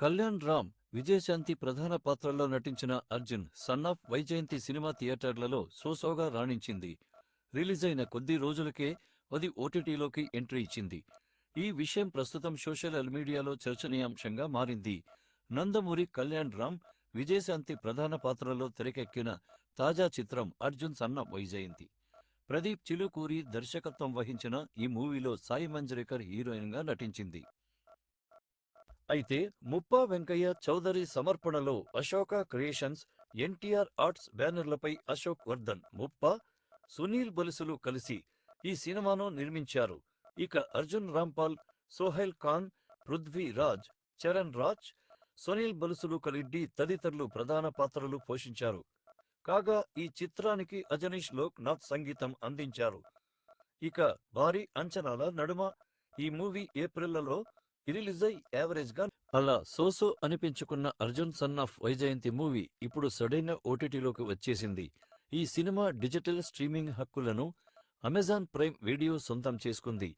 కళ్యాణ్ రామ్, విజయశాంతి ప్రధాన పాత్రల్లో నటించిన Arjun son of Vyjayanthi cinema థియేటర్లలో సోసోగా రాణించింది. రిలీజైన కొద్ది రోజులకే అది ఓటీటీలోకి ఎంట్రీ ఇచ్చింది. ఈ విషయం ప్రస్తుతం సోషల్ మీడియాలో చర్చనీయాంశంగా మారింది. నందమూరి కళ్యాణ్ రామ్, విజయశాంతి ప్రధాన పాత్రల్లో తెరకెక్కిన తాజా చిత్రం అర్జున్ సన్ ఆఫ్ వైజయంతి. ప్రదీప్ చిలుకూరి దర్శకత్వం వహించిన ఈ మూవీలో సాయి మంజ్రేకర్ హీరోయిన్గా నటించింది. అయితే ముప్పా వెంకయ్య చౌదరి సమర్పణలో అశోక క్రియేషన్స్, ఎన్టీఆర్ ఆర్ట్స్ బ్యానర్లపై అశోక్ వర్ధన్, ముప్పా, సునీల్ బలుసులు కలిసి ఈ సినిమాను నిర్మించారు. ఇక అర్జున్ రాంపాల్, సోహైల్ ఖాన్, పృథ్వీ రాజ్, చరణ్ రాజ్, సునీల్ బలుసులు కలిడ్డి తదితరులు ప్రధాన పాత్రలు పోషించారు. కాగా ఈ చిత్రానికి అజనీష్ లోక్ నాథ్ సంగీతం అందించారు. ఇక భారీ అంచనాల నడుమ ఈ మూవీ ఏప్రిల్లో రిలీజై యావరేజ్ గా అలా సోసో అనిపించుకున్న Arjun son of Vyjayanthi movie ఇప్పుడు సడైన ఓటీటీలోకి వచ్చేసింది. ఈ సినిమా డిజిటల్ స్ట్రీమింగ్ హక్కులను అమెజాన్ ప్రైమ్ వీడియో సొంతం చేసుకుంది.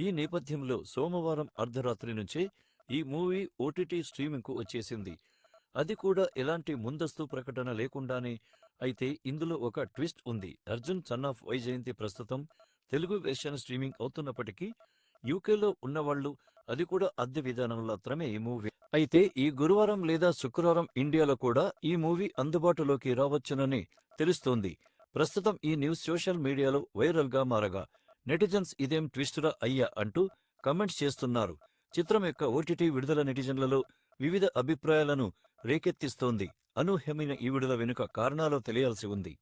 ఈ నేపథ్యంలో సోమవారం అర్ధరాత్రి నుంచే ఈ మూవీ ఓటీటీ స్ట్రీమింగ్ కు వచ్చేసింది. అది కూడా ఎలాంటి ముందస్తు ప్రకటన లేకుండానే. అయితే ఇందులో ఒక ట్విస్ట్ ఉంది. అర్జున్ సన్ ఆఫ్ వైజయంతి ప్రస్తుతం తెలుగు వెర్షన్ స్ట్రీమింగ్ అవుతున్నప్పటికీ యూకేలో ఉన్నవాళ్లు, అది కూడా అద్దె విధానంలో మాత్రమే ఈ మూవీ. అయితే ఈ గురువారం లేదా శుక్రవారం ఇండియాలో కూడా ఈ మూవీ అందుబాటులోకి రావచ్చునని తెలుస్తోంది. ప్రస్తుతం ఈ న్యూస్ సోషల్ మీడియాలో వైరల్ గా మారగా నెటిజన్స్ ఇదేం ట్విస్టురా అయ్యా అంటూ కమెంట్స్ చేస్తున్నారు. చిత్రం యొక్క ఓటీటీ విడుదల నెటిజన్లలో వివిధ అభిప్రాయాలను రేకెత్తిస్తోంది. అనూహ్యమైన ఈ విడుదల వెనుక కారణాలు తెలియాల్సి ఉంది.